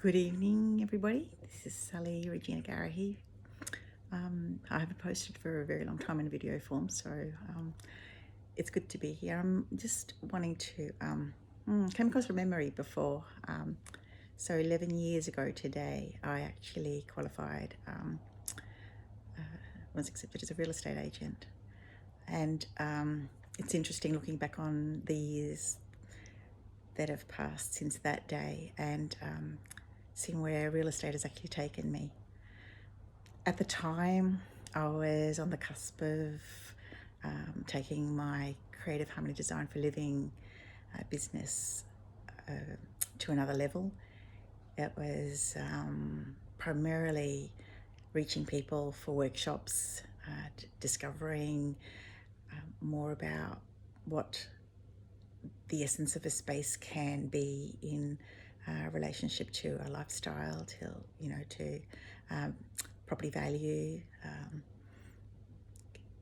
Good evening, everybody. This is Sally Regina Garahy. I haven't posted for a very long time in video form, so it's good to be here. I'm just wanting to came across a memory before. So 11 years ago today, I actually qualified, was accepted as a real estate agent. And it's interesting looking back on the years that have passed since that day and seeing where real estate has actually taken me. At the time, I was on the cusp of taking my creative harmony design for living business to another level. It was primarily reaching people for workshops, discovering more about what the essence of a space can be in relationship to a lifestyle, to property value,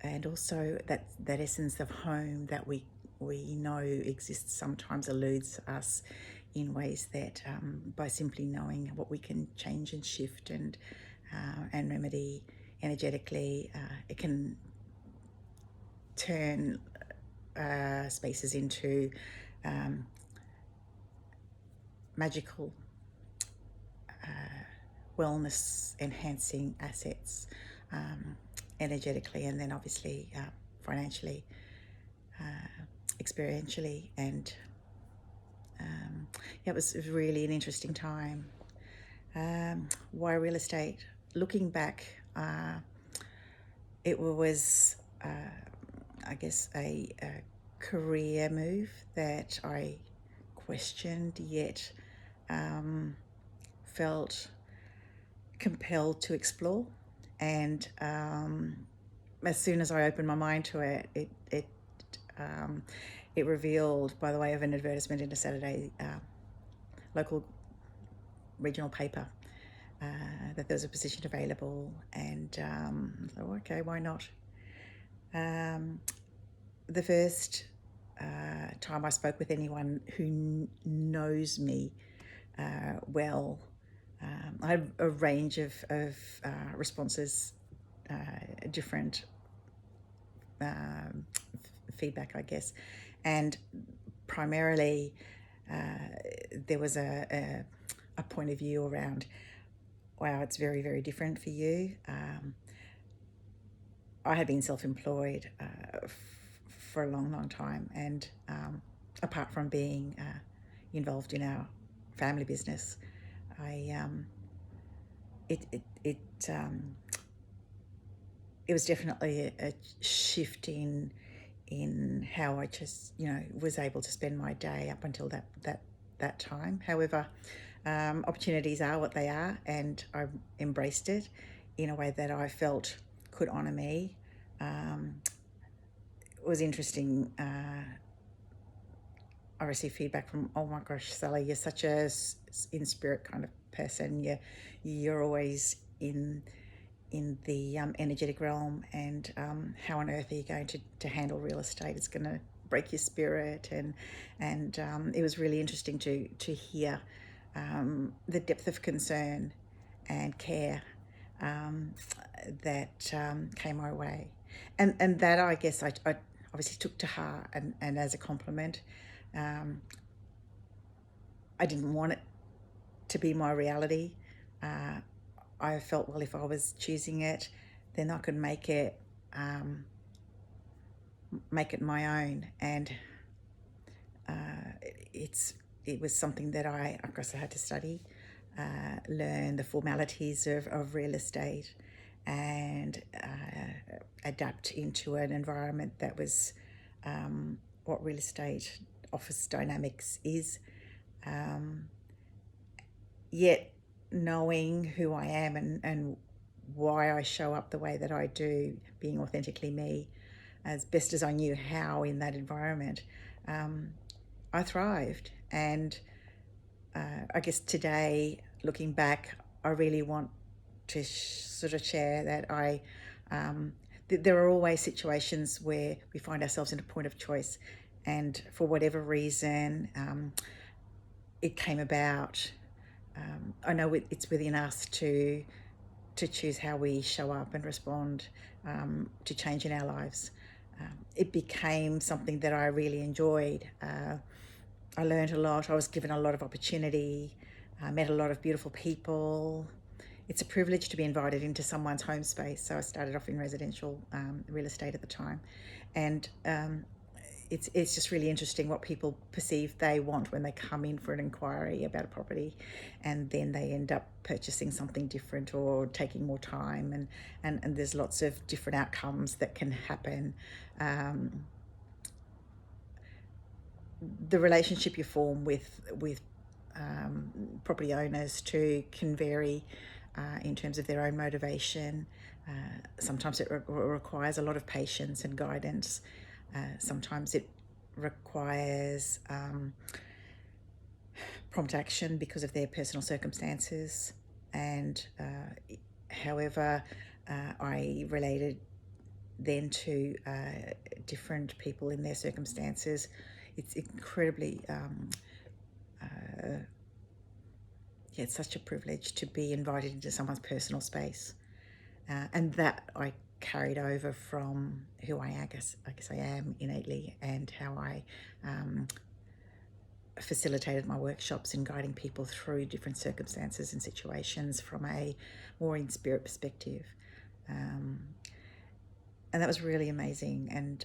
and also that essence of home that we know exists sometimes eludes us in ways that by simply knowing what we can change and shift and remedy energetically, it can turn spaces into magical wellness enhancing assets, energetically, and then obviously financially, experientially, and it was really an interesting time. Why real estate? Looking back, it was I guess a career move that I questioned, yet felt compelled to explore. And as soon as I opened my mind to it, it revealed, by the way of an advertisement in a Saturday local regional paper, that there was a position available, and I thought, okay, why not? The first time I spoke with anyone who knows me well, I had a range of responses, different feedback, I guess, and primarily there was a point of view around, wow, it's very, very different for you. I had been self-employed for a long, long time, and apart from being involved in our family business, it was definitely a shift in how I just was able to spend my day up until that time. However, opportunities are what they are, and I embraced it in a way that I felt could honour me. It was interesting. I received feedback from, oh my gosh, Sally, you're such a in spirit kind of person. You're always in the energetic realm, and how on earth are you going to handle real estate? It's going to break your spirit, and it was really interesting to hear the depth of concern and care that came my way, and that I guess I obviously took to heart, and as a compliment. I didn't want it to be my reality. I felt, well, if I was choosing it, then I could make it my own, and it was something that I guess I had to study, learn the formalities of real estate, and adapt into an environment that was what real estate office dynamics is. Yet knowing who I am and why I show up the way that I do, being authentically me, as best as I knew how in that environment, I thrived. And I guess today, looking back, I really want to sort of share that there are always situations where we find ourselves in a point of choice, and for whatever reason, it came about. I know it's within us to choose how we show up and respond to change in our lives. It became something that I really enjoyed. I learned a lot. I was given a lot of opportunity. I met a lot of beautiful people. It's a privilege to be invited into someone's home space. So I started off in residential real estate at the time, and it's just really interesting what people perceive they want when they come in for an inquiry about a property, and then they end up purchasing something different or taking more time, and there's lots of different outcomes that can happen. The relationship you form with property owners too can vary in terms of their own motivation. Sometimes it requires a lot of patience and guidance. Sometimes it requires prompt action because of their personal circumstances. And however, I related then to different people in their circumstances. It's incredibly, it's such a privilege to be invited into someone's personal space. And that I carried over from who I guess I am innately, and how I facilitated my workshops in guiding people through different circumstances and situations from a more in spirit perspective. And that was really amazing, and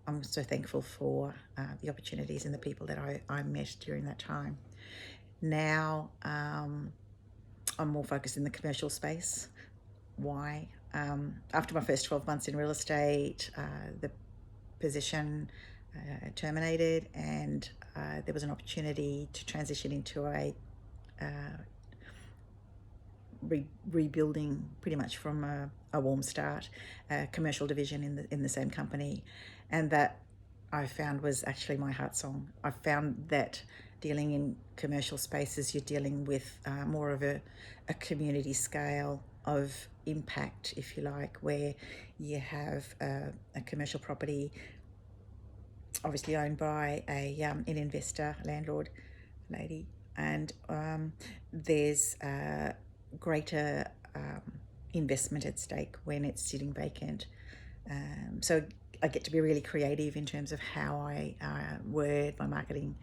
I'm so thankful for the opportunities and the people that I met during that time. Now I'm more focused in the commercial space. Why? After my first 12 months in real estate, the position terminated, and there was an opportunity to transition into a rebuilding pretty much from a warm start, commercial division in the same company, and that I found was actually my heart song. I found that dealing in commercial spaces, you're dealing with more of a community scale of impact, if you like, where you have a commercial property obviously owned by an investor, landlord lady, and there's greater investment at stake when it's sitting vacant. So I get to be really creative in terms of how I word my marketing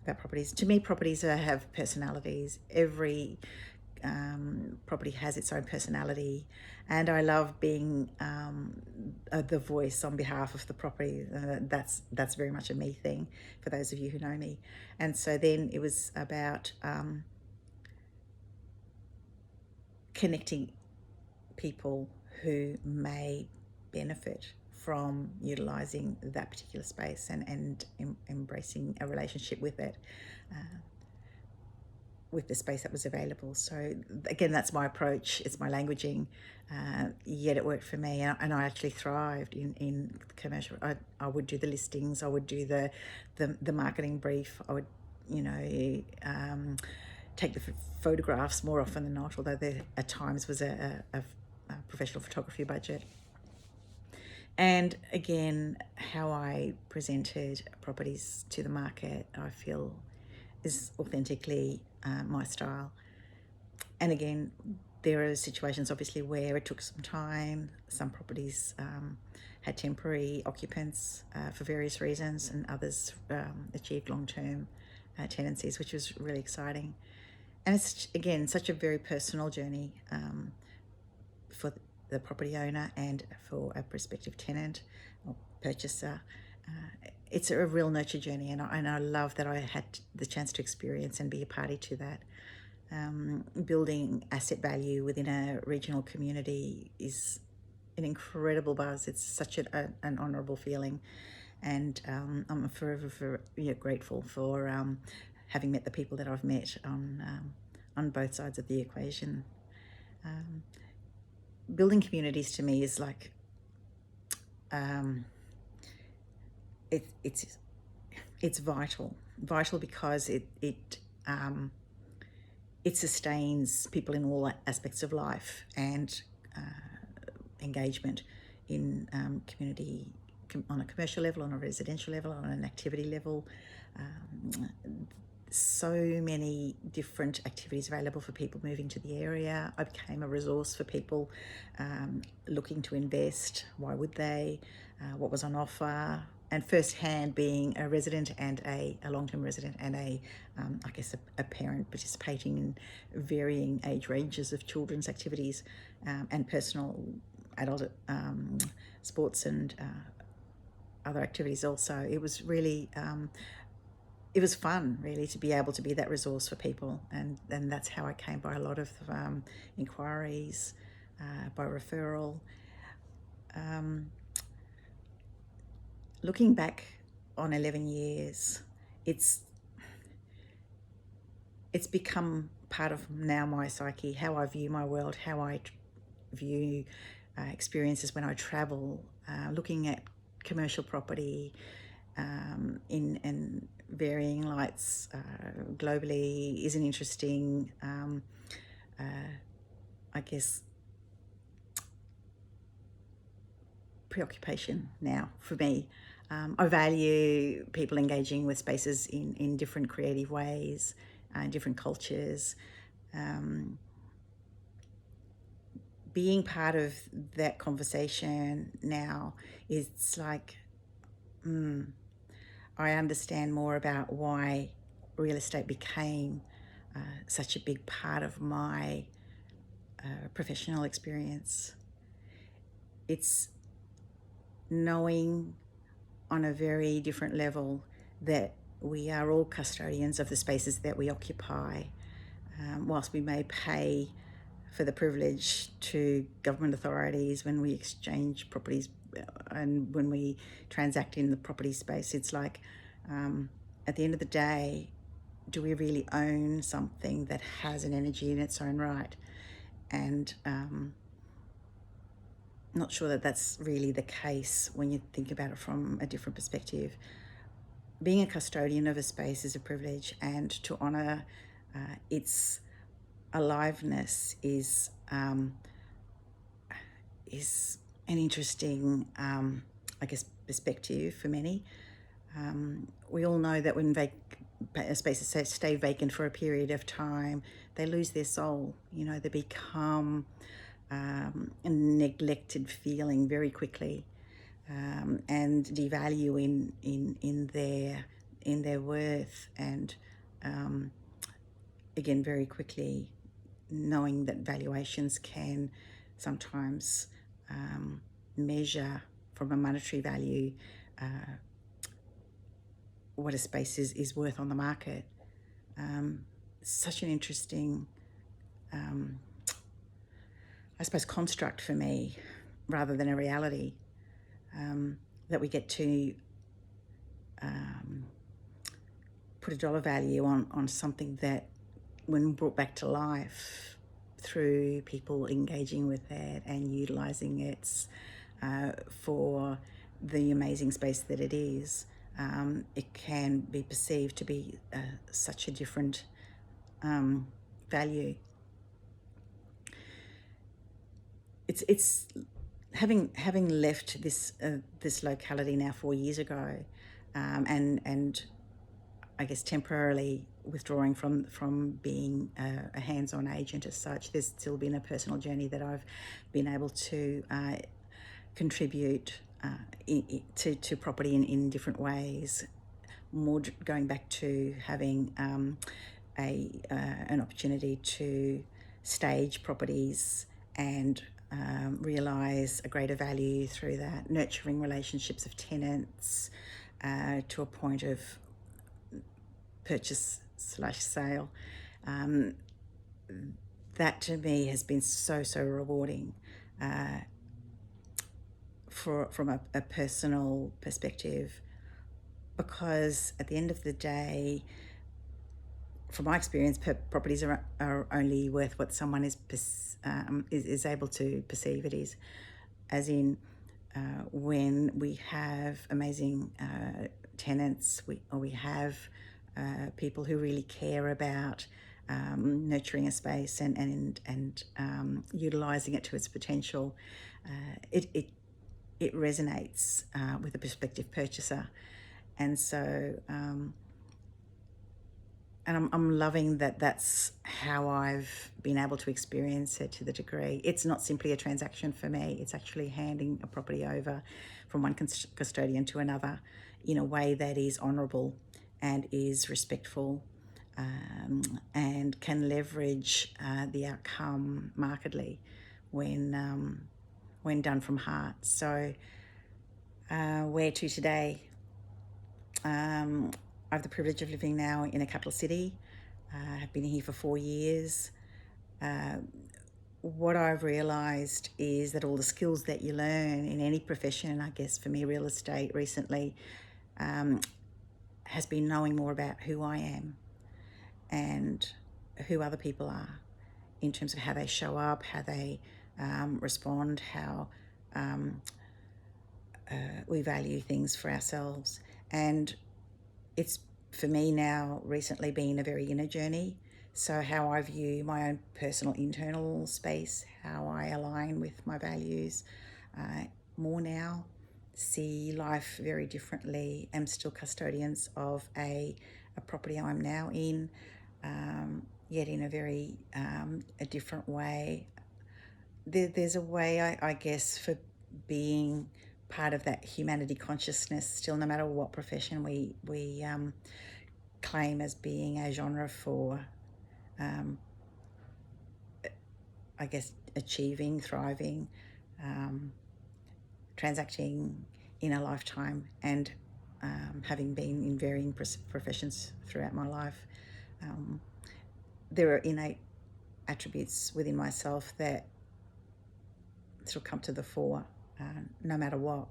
about properties. To me, properties have personalities. Every property has its own personality, and I love being the voice on behalf of the property. That's very much a me thing, for those of you who know me. And so then it was about connecting people who may benefit from utilising that particular space, and embracing a relationship with it, with the space that was available. So again, that's my approach. It's my languaging, yet it worked for me, and I actually thrived in commercial. I would do the listings, I would do the marketing brief, I would, take the photographs more often than not, although there at times was a professional photography budget. And again, how I presented properties to the market, I feel, is authentically my style. And again, there are situations obviously where it took some time. Some properties had temporary occupants for various reasons, and others achieved long-term tenancies, which was really exciting. And it's, again, such a very personal journey for the property owner and for a prospective tenant or purchaser. It's a real nurture journey, and I love that I had the chance to experience and be a party to that. Building asset value within a regional community is an incredible buzz. It's such an honourable feeling, and I'm forever grateful for having met the people that I've met on both sides of the equation. Building communities to me is like it's vital because it sustains people in all aspects of life, and engagement in community on a commercial level, on a residential level, on an activity level. so many different activities available for people moving to the area. I became a resource for people looking to invest. Why would they? What was on offer? And firsthand being a resident and a long-term resident and I guess a parent participating in varying age ranges of children's activities and personal adult sports and other activities also. It was really it was fun, really, to be able to be that resource for people, and that's how I came by a lot of inquiries, by referral. Looking back on 11 years, it's become part of now my psyche, how I view my world, how I view experiences when I travel, looking at commercial property in varying lights globally is an interesting, I guess, preoccupation now for me. I value people engaging with spaces in different creative ways, different cultures. Being part of that conversation now, it's like, I understand more about why real estate became such a big part of my professional experience. It's knowing on a very different level that we are all custodians of the spaces that we occupy. Whilst we may pay for the privilege to government authorities when we exchange properties and when we transact in the property space, it's like, at the end of the day, do we really own something that has an energy in its own right? And not sure that that's really the case when you think about it from a different perspective. Being a custodian of a space is a privilege, and to honour its aliveness is an interesting, I guess, perspective for many. We all know that when spaces stay vacant for a period of time, they lose their soul. You know, they become a neglected feeling very quickly, and devalue in their worth, and again very quickly, knowing that valuations can sometimes measure from a monetary value what a space is worth on the market. Such an interesting, I suppose, construct for me, rather than a reality, that we get to put a dollar value on something that, when brought back to life through people engaging with it and utilising it for the amazing space that it is, it can be perceived to be such a different value. It's having left this locality now 4 years ago, and I guess temporarily withdrawing from being a hands-on agent as such. There's still been a personal journey that I've been able to contribute to property in different ways, more going back to having an opportunity to stage properties and realise a greater value through that, nurturing relationships of tenants to a point of purchase/sale. That to me has been so rewarding from a personal perspective, because at the end of the day, from my experience, properties are only worth what someone is able to perceive it is. As in, when we have amazing tenants, we have people who really care about nurturing a space and utilising it to its potential, it resonates with a prospective purchaser. And so and I'm loving that that's how I've been able to experience it to the degree. It's not simply a transaction for me, it's actually handing a property over from one custodian to another in a way that is honourable and is respectful, and can leverage the outcome markedly when done from heart. So, where to today? I have the privilege of living now in a capital city. I've been here for 4 years. What I've realised is that all the skills that you learn in any profession, I guess for me, real estate recently, has been knowing more about who I am and who other people are in terms of how they show up, how they respond, how we value things for ourselves. And it's, for me now, recently been a very inner journey. So how I view my own personal internal space, how I align with my values more now, see life very differently. I'm still custodians of a property I'm now in, yet in a very a different way. There's a way, I guess, for being part of that humanity consciousness still, no matter what profession we claim as being a genre for, I guess, achieving, thriving, transacting in a lifetime, and having been in varying professions throughout my life. There are innate attributes within myself that sort of come to the fore, no matter what.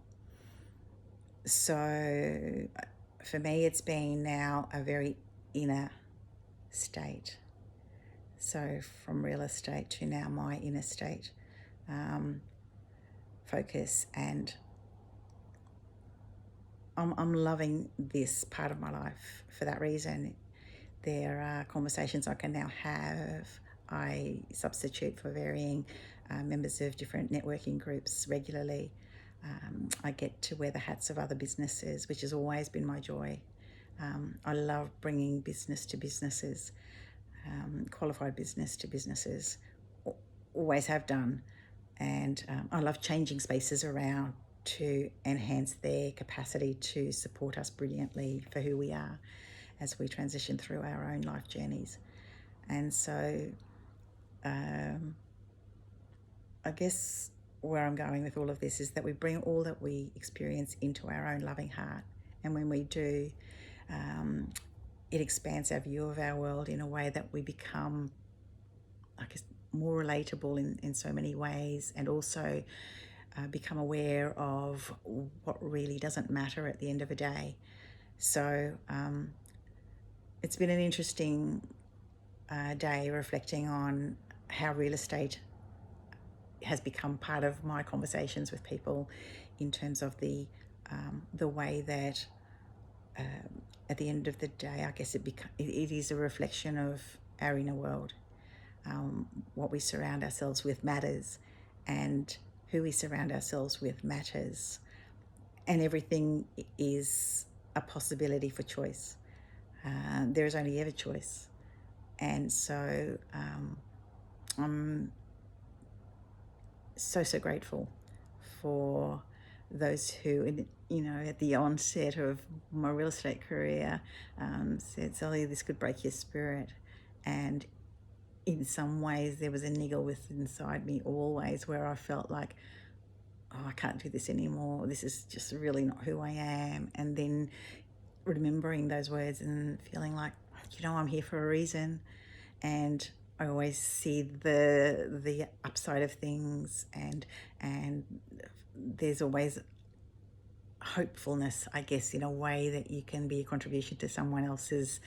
So for me, it's been now a very inner state. So from real estate to now my inner state focus, and I'm loving this part of my life for that reason. There are conversations I can now have. I substitute for varying members of different networking groups regularly. I get to wear the hats of other businesses, which has always been my joy. I love bringing business to businesses, qualified business to businesses, always have done. And I love changing spaces around to enhance their capacity to support us brilliantly for who we are as we transition through our own life journeys. And so I guess where I'm going with all of this is that we bring all that we experience into our own loving heart. And when we do, it expands our view of our world in a way that we become, I guess, more relatable in so many ways, and also become aware of what really doesn't matter at the end of a day. So it's been an interesting day reflecting on how real estate has become part of my conversations with people in terms of the way that at the end of the day, I guess it is a reflection of our inner world. What we surround ourselves with matters, and who we surround ourselves with matters, and everything is a possibility for choice. There is only ever choice. And so I'm so grateful for those who, at the onset of my real estate career said, "Sally, this could break your spirit." And in some ways there was a niggle inside me always where I felt like, oh, I can't do this anymore. This is just really not who I am. And then remembering those words and feeling like, I'm here for a reason. And I always see the upside of things, and there's always hopefulness, I guess, in a way that you can be a contribution to someone else's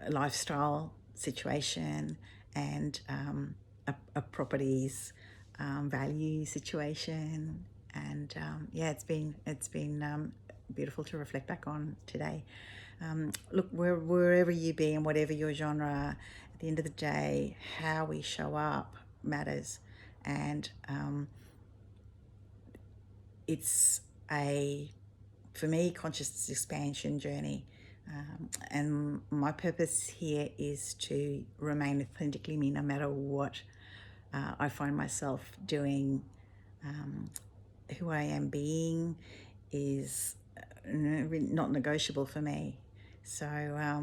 lifestyle situation, and a property's value situation. And it's been beautiful to reflect back on today. Look, wherever you be and whatever your genre, at the end of the day, how we show up matters. And it's for me, conscious expansion journey. And my purpose here is to remain authentically me no matter what I find myself doing. Who I am being is not negotiable for me. So I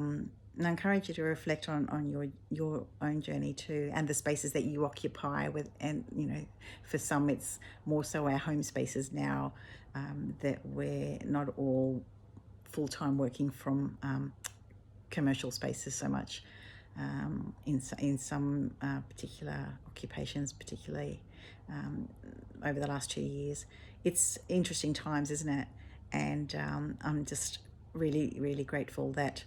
encourage you to reflect on your own journey too, and the spaces that you occupy with, and for some it's more so our home spaces now, that we're not all full-time working from commercial spaces so much, in some particular occupations, particularly over the last 2 years. It's interesting times, isn't it? And I'm just really, really grateful that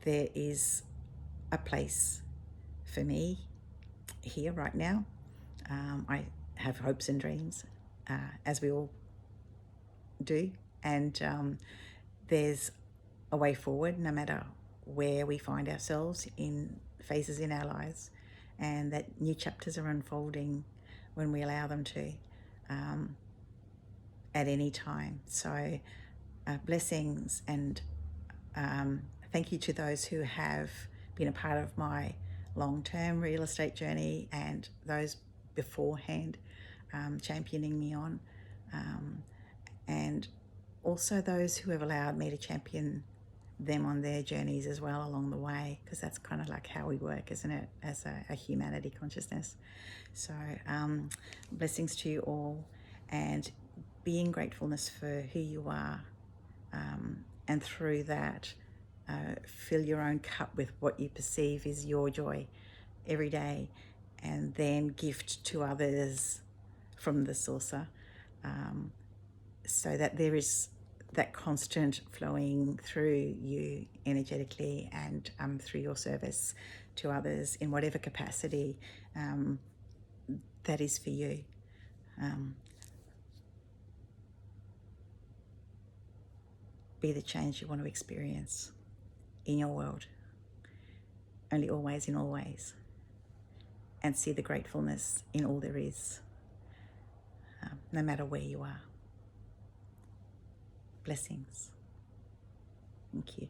there is a place for me here right now. I have hopes and dreams, as we all do, and there's a way forward no matter where we find ourselves in phases in our lives, and that new chapters are unfolding when we allow them to, at any time. So blessings, and thank you to those who have been a part of my long-term real estate journey, and those beforehand championing me on, and also those who have allowed me to champion them on their journeys as well along the way, because that's kind of like how we work, isn't it, as a humanity consciousness. So blessings to you all, and be in gratefulness for who you are, and through that fill your own cup with what you perceive is your joy every day, and then gift to others from the saucer, so that there is that constant flowing through you energetically, and through your service to others in whatever capacity that is for you. Be the change you want to experience in your world, only always in all ways, and see the gratefulness in all there is, no matter where you are. Blessings. Thank you.